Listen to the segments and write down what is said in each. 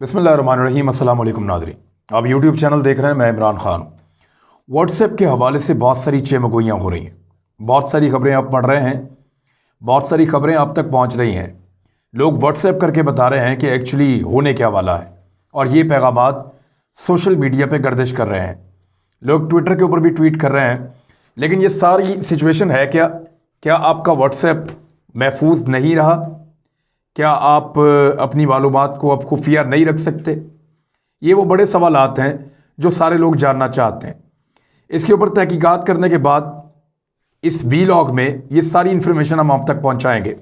बिस्मिल्लाहिर्रहमानिर्रहीम। अस्सलाम वालेकुम नाज़रीन, आप यूट्यूब चैनल देख रहे हैं। मैं इमरान खान हूँ। व्हाट्सएप के हवाले से बहुत सारी चेमगोइयाँ हो रही हैं, बहुत सारी खबरें आप पढ़ रहे हैं, बहुत सारी खबरें आप तक पहुँच रही हैं। लोग व्हाट्सएप करके बता रहे हैं कि एक्चुअली होने क्या वाला है, और ये पैगामात सोशल मीडिया पे गर्दिश कर रहे हैं। लोग ट्विटर के ऊपर भी ट्वीट कर रहे हैं। लेकिन ये सारी सिचुएशन है क्या? क्या आपका व्हाट्सएप महफूज नहीं रहा? क्या आप अपनी मालूमात को अब खुफिया नहीं रख सकते? ये वो बड़े सवालात हैं जो सारे लोग जानना चाहते हैं। इसके ऊपर तहकीकात करने के बाद इस वीलॉग में ये सारी इन्फॉर्मेशन हम आप तक पहुंचाएंगे।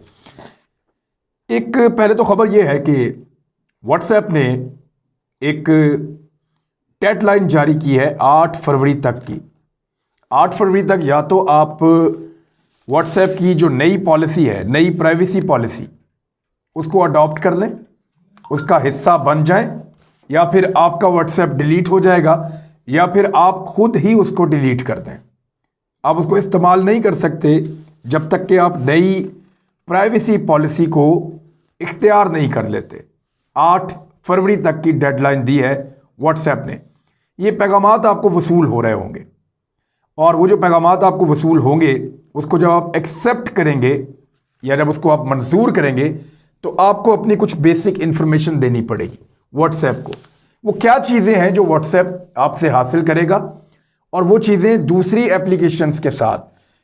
एक पहले तो खबर ये है कि व्हाट्सएप ने एक डेडलाइन जारी की है 8 फरवरी तक की। 8 फरवरी तक या तो आप व्हाट्सएप की जो नई पॉलिसी है, नई प्राइवेसी पॉलिसी, उसको अडॉप्ट कर लें, उसका हिस्सा बन जाएं, या फिर आपका व्हाट्सएप डिलीट हो जाएगा, या फिर आप खुद ही उसको डिलीट कर दें। आप उसको इस्तेमाल नहीं कर सकते जब तक कि आप नई प्राइवेसी पॉलिसी को इख्तियार नहीं कर लेते। 8 फरवरी तक की डेडलाइन दी है व्हाट्सएप ने। ये पैगामात आपको वसूल हो रहे होंगे, और वो जो पैगामात आपको वसूल होंगे उसको जब आप एक्सेप्ट करेंगे या जब उसको आप मंजूर करेंगे तो आपको अपनी कुछ बेसिक इंफॉर्मेशन देनी पड़ेगी व्हाट्सएप को। वो क्या चीज़ें हैं जो व्हाट्सएप आपसे हासिल करेगा, और वो चीज़ें दूसरी एप्लीकेशंस के साथ,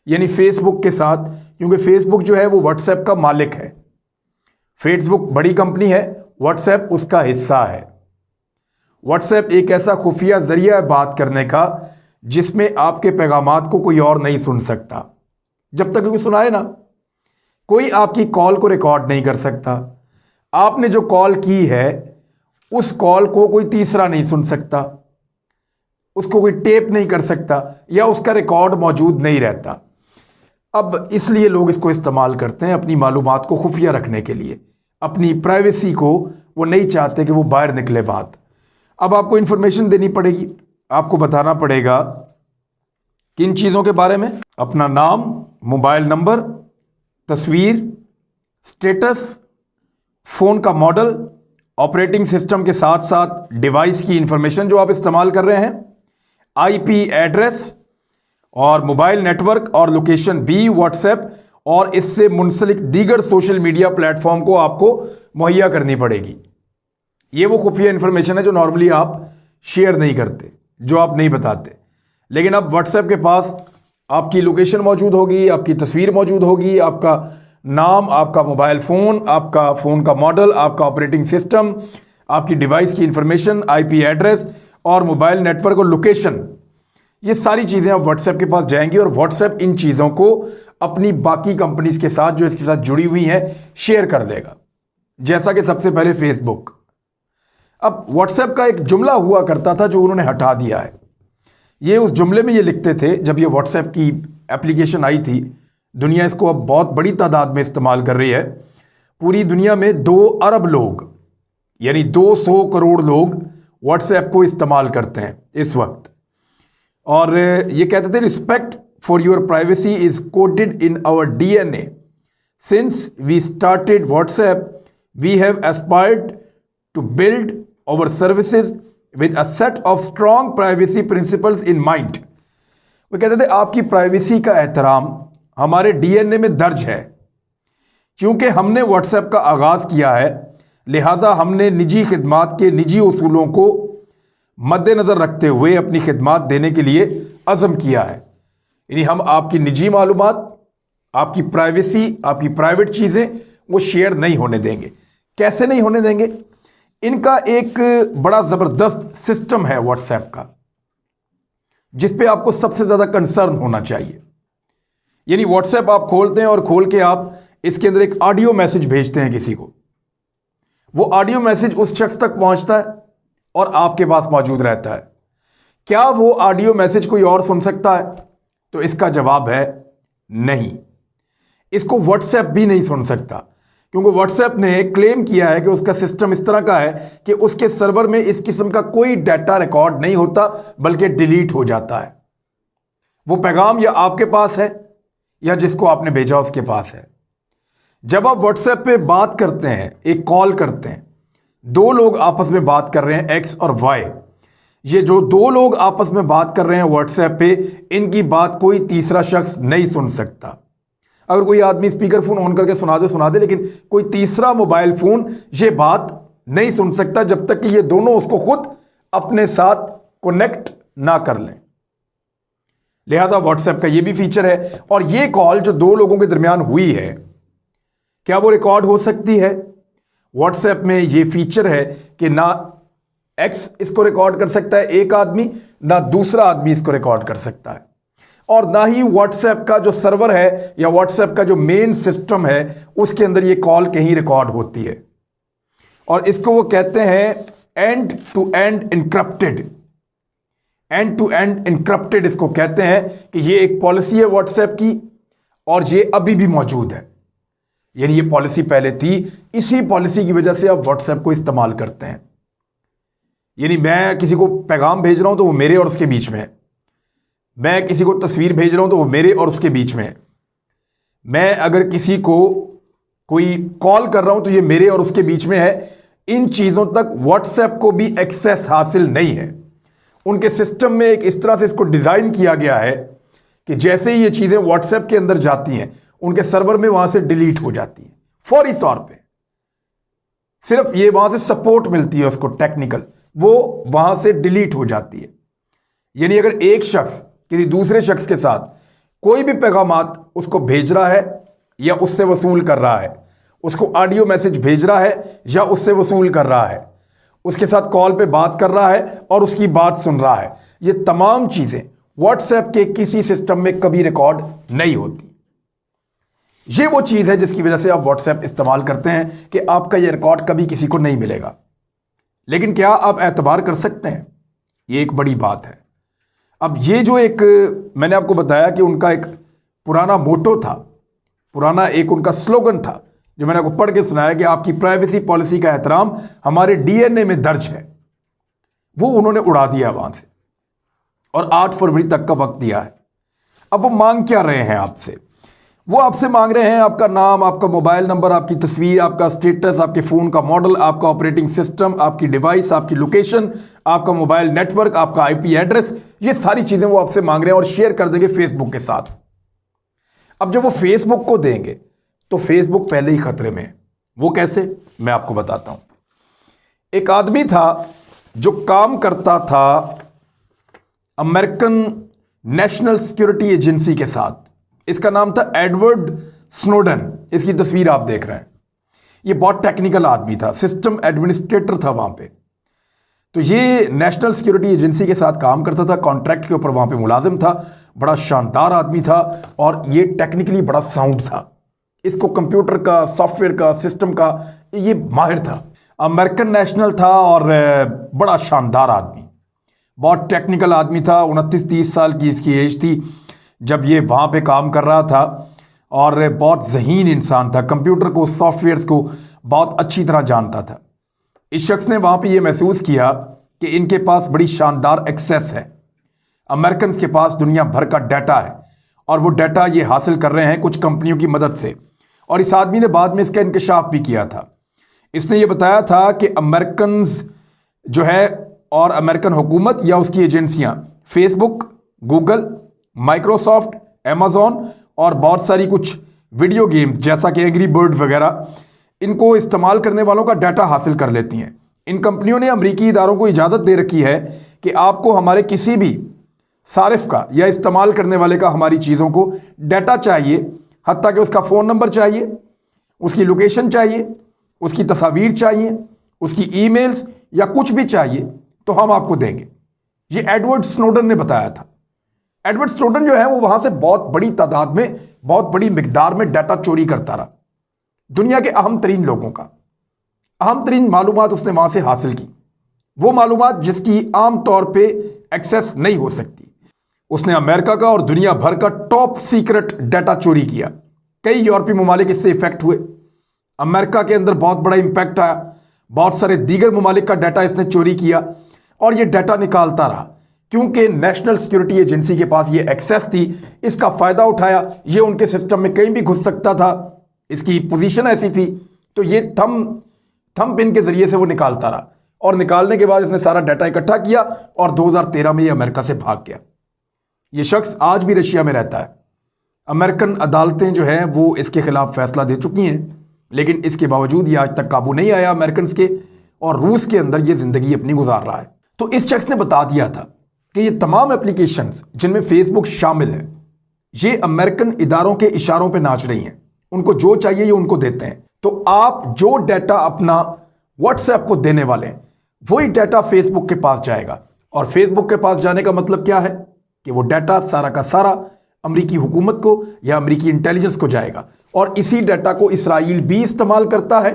यानी फेसबुक के साथ, क्योंकि फेसबुक जो है वो व्हाट्सएप का मालिक है। फेसबुक बड़ी कंपनी है, व्हाट्सएप उसका हिस्सा है। व्हाट्सएप एक ऐसा खुफिया जरिया है बात करने का जिसमें आपके पैगामात को कोई और नहीं सुन सकता। जब तक कोई सुनाए ना, कोई आपकी कॉल को रिकॉर्ड नहीं कर सकता। आपने जो कॉल की है उस कॉल को कोई तीसरा नहीं सुन सकता, उसको कोई टेप नहीं कर सकता, या उसका रिकॉर्ड मौजूद नहीं रहता। अब इसलिए लोग इसको इस्तेमाल करते हैं अपनी मालूमात को खुफिया रखने के लिए। अपनी प्राइवेसी को वो नहीं चाहते कि वो बाहर निकले बात। अब आपको इन्फॉर्मेशन देनी पड़ेगी, आपको बताना पड़ेगा किन चीज़ों के बारे में। अपना नाम, मोबाइल नंबर, तस्वीर, स्टेटस, फ़ोन का मॉडल, ऑपरेटिंग सिस्टम के साथ साथ डिवाइस की इंफॉर्मेशन जो आप इस्तेमाल कर रहे हैं, आईपी एड्रेस और मोबाइल नेटवर्क और लोकेशन भी व्हाट्सएप और इससे मुंसलिक दीगर सोशल मीडिया प्लेटफॉर्म को आपको मुहैया करनी पड़ेगी। ये वो खुफिया इंफॉर्मेशन है जो नॉर्मली आप शेयर नहीं करते, जो आप नहीं बताते। लेकिन अब व्हाट्सएप के पास आपकी लोकेशन मौजूद होगी, आपकी तस्वीर मौजूद होगी, आपका नाम, आपका मोबाइल फ़ोन, आपका फ़ोन का मॉडल, आपका ऑपरेटिंग सिस्टम, आपकी डिवाइस की इंफॉर्मेशन, आईपी एड्रेस और मोबाइल नेटवर्क और लोकेशन। ये सारी चीज़ें अब व्हाट्सएप के पास जाएंगी, और व्हाट्सएप इन चीज़ों को अपनी बाकी कंपनीज के साथ जो इसके साथ जुड़ी हुई हैं शेयर कर देगा। जैसा कि सबसे पहले फेसबुक। अब व्हाट्सएप का एक जुमला हुआ करता था जो उन्होंने हटा दिया है। ये उस जुमले में ये लिखते थे, जब ये व्हाट्सएप की एप्लीकेशन आई थी, दुनिया इसको अब बहुत बड़ी तादाद में इस्तेमाल कर रही है। पूरी दुनिया में 2 अरब लोग, यानी 200 करोड़ लोग व्हाट्सएप को इस्तेमाल करते हैं इस वक्त। और ये कहते थे, respect for your privacy is coded in our DNA. Since we started WhatsApp we have aspired to build our services with a set of strong privacy principles in mind। वो कहते थे आपकी प्राइवेसी का एहतराम हमारे डीएनए में दर्ज है। क्योंकि हमने व्हाट्सएप का आगाज़ किया है, लिहाजा हमने निजी खिदमात के निजी उसूलों को मद्देनज़र रखते हुए अपनी खिदमात देने के लिए अज़म किया है। यानी हम आपकी निजी मालूमात, आपकी प्राइवेसी, आपकी प्राइवेट चीज़ें वो शेयर नहीं होने देंगे। कैसे नहीं होने देंगे? इनका एक बड़ा ज़बरदस्त सिस्टम है व्हाट्सएप का, जिस पे आपको सबसे ज़्यादा कंसर्न होना चाहिए। यानी व्हाट्सएप आप खोलते हैं और खोल के आप इसके अंदर एक ऑडियो मैसेज भेजते हैं किसी को। वो ऑडियो मैसेज उस शख्स तक पहुंचता है और आपके पास मौजूद रहता है। क्या वो ऑडियो मैसेज कोई और सुन सकता है? तो इसका जवाब है नहीं। इसको व्हाट्सएप भी नहीं सुन सकता, क्योंकि व्हाट्सएप ने क्लेम किया है कि उसका सिस्टम इस तरह का है कि उसके सर्वर में इस किस्म का कोई डाटा रिकॉर्ड नहीं होता, बल्कि डिलीट हो जाता है। वो पैगाम या आपके पास है या जिसको आपने भेजा उसके पास है। जब आप व्हाट्सएप पे बात करते हैं, एक कॉल करते हैं, दो लोग आपस में बात कर रहे हैं, एक्स और वाई, ये जो दो लोग आपस में बात कर रहे हैं व्हाट्सएप पे, इनकी बात कोई तीसरा शख्स नहीं सुन सकता। अगर कोई आदमी स्पीकर फोन ऑन करके सुना दे, लेकिन कोई तीसरा मोबाइल फोन ये बात नहीं सुन सकता जब तक कि ये दोनों उसको खुद अपने साथ कनेक्ट ना कर लें। लिहाजा व्हाट्सएप का ये भी फीचर है। और ये कॉल जो दो लोगों के दरमियान हुई है, क्या वो रिकॉर्ड हो सकती है? व्हाट्सएप में ये फीचर है कि ना एक्स इसको रिकॉर्ड कर सकता है एक आदमी, ना दूसरा आदमी इसको रिकॉर्ड कर सकता है, और ना ही व्हाट्सएप का जो सर्वर है या व्हाट्सएप का जो मेन सिस्टम है उसके अंदर ये कॉल कहीं रिकॉर्ड होती है। और इसको वो कहते हैं end to end encrypted. End to end encrypted इसको कहते हैं कि ये एक पॉलिसी है व्हाट्सएप की, और ये अभी भी मौजूद है। यानी ये पॉलिसी पहले थी, इसी पॉलिसी की वजह से आप व्हाट्सएप को इस्तेमाल करते हैं। यानी मैं किसी को पैगाम भेज रहा हूं तो वो मेरे और उसके बीच में है, मैं किसी को तस्वीर भेज रहा हूं तो वो मेरे और उसके बीच में है, मैं अगर किसी को कोई कॉल कर रहा हूं तो ये मेरे और उसके बीच में है। इन चीज़ों तक व्हाट्सएप को भी एक्सेस हासिल नहीं है। उनके सिस्टम में एक इस तरह से इसको डिज़ाइन किया गया है कि जैसे ही ये चीज़ें व्हाट्सएप के अंदर जाती हैं, उनके सर्वर में वहां से डिलीट हो जाती हैं फौरी तौर पे। सिर्फ ये वहां से सपोर्ट मिलती है उसको टेक्निकल, वो वहां से डिलीट हो जाती है। यानी अगर एक शख्स किसी दूसरे शख्स के साथ कोई भी पैगामात उसको भेज रहा है या उससे वसूल कर रहा है, उसको ऑडियो मैसेज भेज रहा है या उससे वसूल कर रहा है, उसके साथ कॉल पे बात कर रहा है और उसकी बात सुन रहा है, ये तमाम चीजें व्हाट्सएप के किसी सिस्टम में कभी रिकॉर्ड नहीं होती। ये वो चीज है जिसकी वजह से आप व्हाट्सएप इस्तेमाल करते हैं कि आपका ये रिकॉर्ड कभी किसी को नहीं मिलेगा। लेकिन क्या आप एतबार कर सकते हैं? ये एक बड़ी बात है। अब ये जो एक मैंने आपको बताया कि उनका एक पुराना मोटो था, पुराना एक उनका स्लोगन था, जो मैंने आपको पढ़ के सुनाया कि आपकी प्राइवेसी पॉलिसी का एहतराम हमारे डीएनए में दर्ज है, वो उन्होंने उड़ा दिया वहां से और 8 फरवरी तक का वक्त दिया है। अब वो मांग क्या रहे हैं आपसे? वो आपसे मांग रहे हैं आपका नाम, आपका मोबाइल नंबर, आपकी तस्वीर, आपका स्टेटस, आपके फ़ोन का मॉडल, आपका ऑपरेटिंग सिस्टम, आपकी डिवाइस, आपकी लोकेशन, आपका मोबाइल नेटवर्क, आपका आईपी एड्रेस, ये सारी चीज़ें वो आपसे मांग रहे हैं और शेयर कर देंगे फेसबुक के साथ। अब जब वो फेसबुक को देंगे तो फेसबुक पहले ही खतरे में है। वो कैसे, मैं आपको बताता हूं। एक आदमी था जो काम करता था अमेरिकन नेशनल सिक्योरिटी एजेंसी के साथ, इसका नाम था एडवर्ड स्नोडन। इसकी तस्वीर आप देख रहे हैं। ये बहुत टेक्निकल आदमी था, सिस्टम एडमिनिस्ट्रेटर था वहां पे। तो ये नेशनल सिक्योरिटी एजेंसी के साथ काम करता था, कॉन्ट्रैक्ट के ऊपर वहां पे मुलाजिम था। बड़ा शानदार आदमी था और ये टेक्निकली बड़ा साउंड था। इसको कंप्यूटर का, सॉफ्टवेयर का, सिस्टम का ये माहिर था। अमेरिकन नेशनल था और बड़ा शानदार आदमी, बहुत टेक्निकल आदमी था। 29-30 साल की इसकी एज थी जब ये वहाँ पे काम कर रहा था और बहुत ज़हीन इंसान था, कंप्यूटर को, सॉफ्टवेयर्स को बहुत अच्छी तरह जानता था। इस शख्स ने वहाँ पे ये महसूस किया कि इनके पास बड़ी शानदार एक्सेस है, अमेरिकन के पास दुनिया भर का डाटा है और वो डाटा ये हासिल कर रहे हैं कुछ कंपनियों की मदद से। और इस आदमी ने बाद में इसका इंकशाफ भी किया था। इसने ये बताया था कि अमेरिकन जो है और अमेरिकन हुकूमत या उसकी एजेंसियां फेसबुक, गूगल, माइक्रोसॉफ्ट, अमेजॉन और बहुत सारी कुछ वीडियो गेम्स जैसा कि एंग्री बर्ड वगैरह, इनको इस्तेमाल करने वालों का डाटा हासिल कर लेती हैं। इन कंपनियों ने अमरीकी इदारों को इजाज़त दे रखी है कि आपको हमारे किसी भी सारिफ का या इस्तेमाल करने वाले का हमारी चीज़ों को डाटा चाहिए, हत्ता कि उसका फ़ोन नंबर चाहिए, उसकी लोकेशन चाहिए, उसकी तस्वीर चाहिए, उसकी ईमेल्स या कुछ भी चाहिए तो हम आपको देंगे। ये एडवर्ड स्नोडन ने बताया था। एडवर्ड स्नोडन जो है वो वहां से बहुत बड़ी तादाद में, बहुत बड़ी मिकदार में डाटा चोरी करता रहा, दुनिया के अहम तरीन लोगों का। अहम तरीन मालूमात उसने वहां से हासिल की, वो मालूमात जिसकी आम तौर पे एक्सेस नहीं हो सकती। उसने अमेरिका का और दुनिया भर का टॉप सीक्रेट डाटा चोरी किया। कई यूरोपीय ममालिक इससे इफेक्ट हुए, अमेरिका के अंदर बहुत बड़ा इंपैक्ट आया, बहुत सारे दीगर ममालिक का डाटा इसने चोरी किया और ये डाटा निकालता रहा। क्योंकि नेशनल सिक्योरिटी एजेंसी के पास ये एक्सेस थी, इसका फ़ायदा उठाया। ये उनके सिस्टम में कहीं भी घुस सकता था, इसकी पोजीशन ऐसी थी। तो ये थम थंबप्रिंट के जरिए से वो निकालता रहा और निकालने के बाद इसने सारा डाटा इकट्ठा किया और 2013 में ये अमेरिका से भाग गया। ये शख्स आज भी रशिया में रहता है। अमेरिकन अदालतें जो हैं वो इसके खिलाफ फैसला दे चुकी हैं, लेकिन इसके बावजूद ये आज तक काबू नहीं आया अमेरिकन के, और रूस के अंदर ये ज़िंदगी अपनी गुजार रहा है। तो इस शख्स ने बता दिया था कि ये तमाम एप्लीकेशंस जिनमें फेसबुक शामिल है, ये अमेरिकन इदारों के इशारों पे नाच रही हैं। उनको जो चाहिए ये उनको देते हैं। तो आप जो डाटा अपना व्हाट्सएप को देने वाले हैं, वही डाटा फेसबुक के पास जाएगा। और फेसबुक के पास जाने का मतलब क्या है कि वो डाटा सारा का सारा अमेरिकी हुकूमत को या अमेरिकी इंटेलिजेंस को जाएगा, और इसी डाटा को इसराइल भी इस्तेमाल करता है,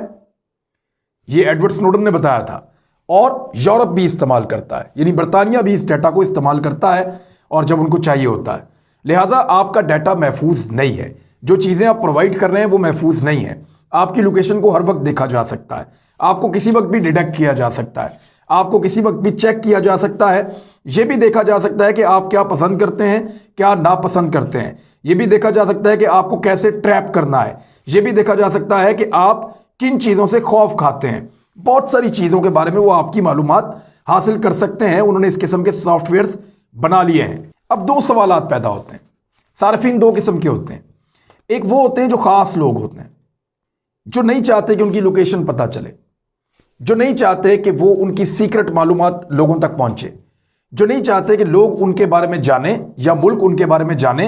ये एडवर्ड स्नोडन ने बताया था, और यूरोप भी इस्तेमाल करता है, यानी बरतानिया भी इस डाटा को इस्तेमाल करता है और जब उनको चाहिए होता है। लिहाजा आपका डाटा महफूज नहीं है, जो चीज़ें आप प्रोवाइड कर रहे हैं वो महफूज नहीं है। आपकी लोकेशन को हर वक्त देखा जा सकता है, आपको किसी वक्त भी डिटेक्ट किया जा सकता है, आपको किसी वक्त भी चेक किया जा सकता है। यह भी देखा जा सकता है कि आप क्या पसंद करते हैं, क्या नापसंद करते हैं। यह भी देखा जा सकता है कि आपको कैसे ट्रैप करना है। यह भी देखा जा सकता है कि आप किन चीज़ों से खौफ खाते हैं। बहुत सारी चीज़ों के बारे में वो आपकी मालूमात हासिल कर सकते हैं। उन्होंने इस किस्म के सॉफ्टवेयर्स बना लिए हैं। अब दो सवालात पैदा होते हैं। सार्फिन दो किस्म के होते हैं। एक वो होते हैं जो ख़ास लोग होते हैं, जो नहीं चाहते कि उनकी लोकेशन पता चले, जो नहीं चाहते कि वो उनकी सीक्रेट मालूमात लोगों तक पहुंचे, जो नहीं चाहते कि लोग उनके बारे में जाने या मुल्क उनके बारे में जाने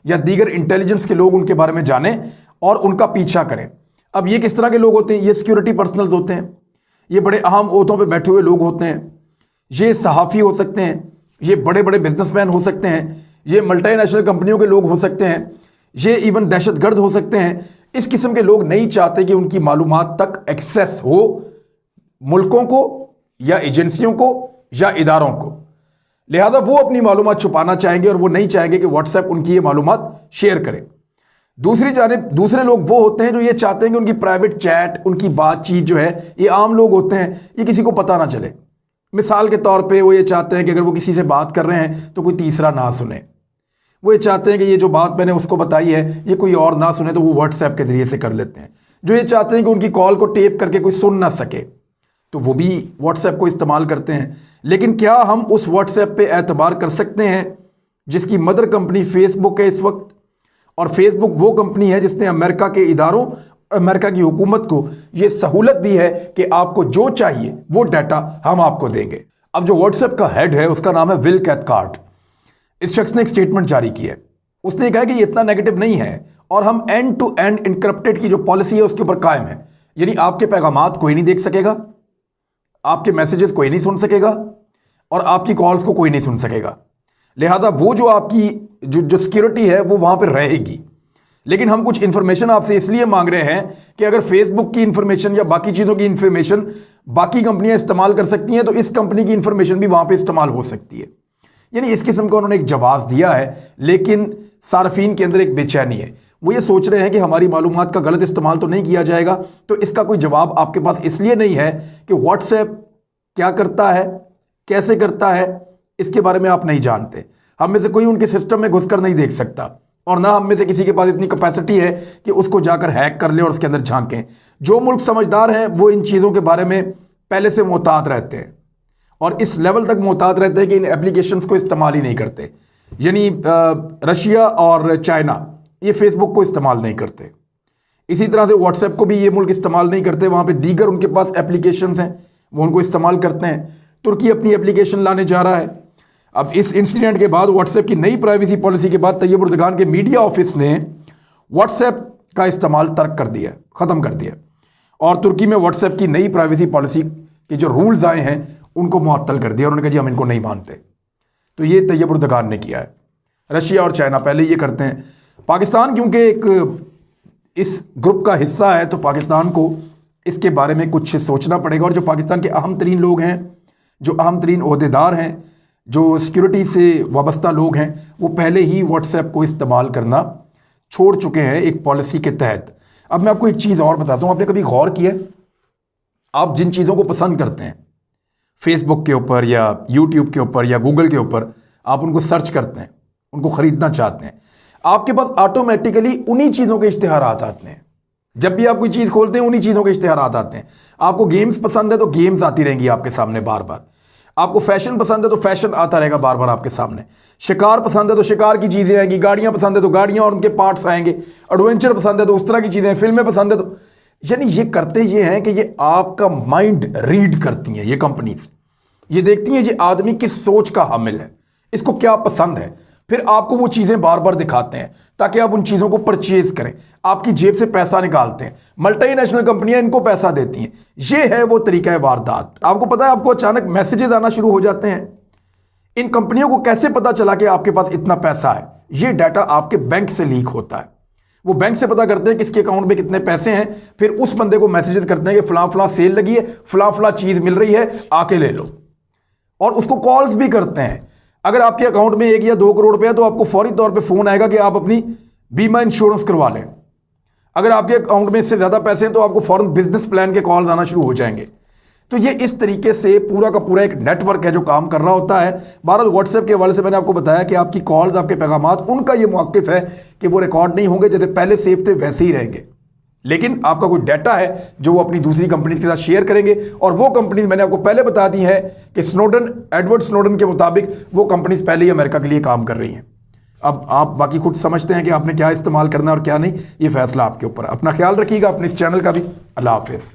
या दीगर इंटेलिजेंस के लोग उनके बारे में जाने और उनका पीछा करें। अब ये किस तरह के लोग होते हैं? ये सिक्योरिटी पर्सनल्स होते हैं, ये बड़े अहम ओहदों पे बैठे हुए लोग होते हैं, ये सहाफ़ी हो सकते हैं, ये बड़े बड़े बिजनेसमैन हो सकते हैं, ये मल्टीनेशनल कंपनियों के लोग हो सकते हैं, ये इवन दहशतगर्द हो सकते हैं। इस किस्म के लोग नहीं चाहते कि उनकी मालूमात तक एक्सेस हो मुल्कों को या एजेंसियों को या इदारों को। लिहाजा वो अपनी मालूमात छुपाना चाहेंगे और वो नहीं चाहेंगे कि व्हाट्सएप उनकी ये मालूमात शेयर करे। दूसरी जानिब दूसरे लोग वो होते हैं जो ये चाहते हैं कि उनकी प्राइवेट चैट, उनकी बातचीत जो है, ये आम लोग होते हैं, ये किसी को पता ना चले। मिसाल के तौर पे वो ये चाहते हैं कि अगर वो किसी से बात कर रहे हैं तो कोई तीसरा ना सुने। वो ये चाहते हैं कि ये जो बात मैंने उसको बताई है ये कोई और ना सुने, तो वो व्हाट्सएप के जरिए से कर लेते हैं। जो ये चाहते हैं कि उनकी कॉल को टेप करके कोई सुन ना सके, तो वो भी व्हाट्सएप को इस्तेमाल करते हैं। लेकिन क्या हम उस व्हाट्सएप पे एतबार कर सकते हैं जिसकी मदर कंपनी फेसबुक है इस वक्त? और फेसबुक वो कंपनी है जिसने अमेरिका के इदारों, अमेरिका की हुकूमत को ये सहूलत दी है कि आपको जो चाहिए वो डाटा हम आपको देंगे। अब जो व्हाट्सएप का हेड है उसका नाम है विल कैथकार्ट। इस शख्स ने एक स्टेटमेंट जारी की है। उसने कहा कि ये इतना नेगेटिव नहीं है और हम एंड टू एंड इनक्रिप्टेड की जो पॉलिसी है उसके ऊपर कायम है। यानी आपके पैगामात कोई नहीं देख सकेगा, आपके मैसेजेस कोई नहीं सुन सकेगा और आपकी कॉल्स को कोई नहीं सुन सकेगा। लिहाजा वो जो आपकी जो सिक्योरिटी है वो वहां पर रहेगी। लेकिन हम कुछ इंफॉर्मेशन आपसे इसलिए मांग रहे हैं कि अगर फेसबुक की इंफॉर्मेशन या बाकी चीज़ों की इंफॉर्मेशन बाकी कंपनियां इस्तेमाल कर सकती हैं तो इस कंपनी की इंफॉर्मेशन भी वहां पे इस्तेमाल हो सकती है। यानी इस किस्म का उन्होंने एक जवाब दिया है। लेकिन सार्फिन के अंदर एक बेचैनी है, वो ये सोच रहे हैं कि हमारी मालूमात का गलत इस्तेमाल तो नहीं किया जाएगा। तो इसका कोई जवाब आपके पास इसलिए नहीं है कि व्हाट्सएप क्या करता है, कैसे करता है, इसके बारे में आप नहीं जानते। हम में से कोई उनके सिस्टम में घुसकर नहीं देख सकता और ना हम में से किसी के पास इतनी कैपेसिटी है कि उसको जाकर हैक कर ले और उसके अंदर झांकें। जो मुल्क समझदार हैं वो इन चीज़ों के बारे में पहले से मोहतात रहते हैं और इस लेवल तक मोहतात रहते हैं कि इन एप्लीकेशंस को इस्तेमाल ही नहीं करते। यानी रशिया और चाइना ये फेसबुक को इस्तेमाल नहीं करते। इसी तरह से व्हाट्सएप को भी ये मुल्क इस्तेमाल नहीं करते। वहाँ पे दीगर उनके पास एप्लीकेशंस हैं वो उनको इस्तेमाल करते हैं। तुर्की अपनी एप्लीकेशन लाने जा रहा है। अब इस इंसिडेंट के बाद, व्हाट्सएप की नई प्राइवेसी पॉलिसी के बाद, तैयब उर्दगान के मीडिया ऑफिस ने व्हाट्सएप का इस्तेमाल तर्क कर दिया, ख़त्म कर दिया और तुर्की में व्हाट्सएप की नई प्राइवेसी पॉलिसी के जो रूल्स आए हैं उनको मुअत्तल कर दिया। उन्होंने कहा जी हम इनको नहीं मानते। तो ये तैयब उर्दगान ने किया है। रशिया और चाइना पहले ये करते हैं। पाकिस्तान क्योंकि एक इस ग्रुप का हिस्सा है तो पाकिस्तान को इसके बारे में कुछ सोचना पड़ेगा। और जो पाकिस्तान के अहम तरीन लोग हैं, जो अहम तरीन ओहदेदार हैं, जो सिक्योरिटी से वाबस्ता लोग हैं, वो पहले ही व्हाट्सएप को इस्तेमाल करना छोड़ चुके हैं एक पॉलिसी के तहत। अब मैं आपको एक चीज़ और बताता हूँ। आपने कभी गौर किया, आप जिन चीज़ों को पसंद करते हैं फेसबुक के ऊपर या यूट्यूब के ऊपर या गूगल के ऊपर, आप उनको सर्च करते हैं, उनको ख़रीदना चाहते हैं, आपके पास ऑटोमेटिकली उन्हीं चीज़ों के इश्तिहारात आते हैं जब भी आप कोई चीज़ खोलते हैं उन्हीं चीज़ों के इश्तिहारात आते हैं। आपको गेम्स पसंद है तो गेम्स आती रहेंगी आपके सामने बार बार। आपको फैशन पसंद है तो फैशन आता रहेगा बार बार आपके सामने। शिकार पसंद है तो शिकार की चीज़ें आएंगी, गाड़ियाँ पसंद है तो गाड़ियाँ और उनके पार्ट्स आएंगे, एडवेंचर पसंद है तो उस तरह की चीज़ें, फिल्में पसंद है तो, यानी ये करते ये हैं कि ये आपका माइंड रीड करती हैं ये कंपनीज। ये देखती हैं ये आदमी किस सोच का हामिल है, इसको क्या पसंद है, फिर आपको वो चीज़ें बार बार दिखाते हैं ताकि आप उन चीज़ों को परचेज करें, आपकी जेब से पैसा निकालते हैं। मल्टीनेशनल कंपनियां इनको पैसा देती हैं। ये है वो तरीका है वारदात। आपको पता है, आपको अचानक मैसेजेस आना शुरू हो जाते हैं। इन कंपनियों को कैसे पता चला कि आपके पास इतना पैसा है? ये डाटा आपके बैंक से लीक होता है। वो बैंक से पता करते हैं किसके अकाउंट में कितने पैसे हैं, फिर उस बंदे को मैसेजेस करते हैं कि फलां फलां सेल लगी है, फलां फलां चीज़ मिल रही है, आके ले लो। और उसको कॉल्स भी करते हैं। अगर आपके अकाउंट में 1 या 2 करोड़ रुपए है तो आपको फौरी तौर पे फोन आएगा कि आप अपनी बीमा इंश्योरेंस करवा लें। अगर आपके अकाउंट में इससे ज्यादा पैसे हैं तो आपको फौरन बिजनेस प्लान के कॉल्स आना शुरू हो जाएंगे। तो ये इस तरीके से पूरा का पूरा एक नेटवर्क है जो काम कर रहा होता है। बहरहाल व्हाट्सएप के हवाले से मैंने आपको बताया कि आपकी कॉल्स, आपके पैगामात, उनका ये मौक़िफ़ है कि वो रिकॉर्ड नहीं होंगे, जैसे पहले सेव थे वैसे ही रहेंगे। लेकिन आपका कोई डाटा है जो वो अपनी दूसरी कंपनी के साथ शेयर करेंगे, और वो कंपनी मैंने आपको पहले बता दी है कि स्नोडन, एडवर्ड स्नोडन के मुताबिक वो कंपनीज पहले ही अमेरिका के लिए काम कर रही हैं। अब आप बाकी खुद समझते हैं कि आपने क्या इस्तेमाल करना है और क्या नहीं, ये फैसला आपके ऊपर है। अपना ख्याल रखिएगा, अपने इस चैनल का भी। अल्लाह हाफिज़।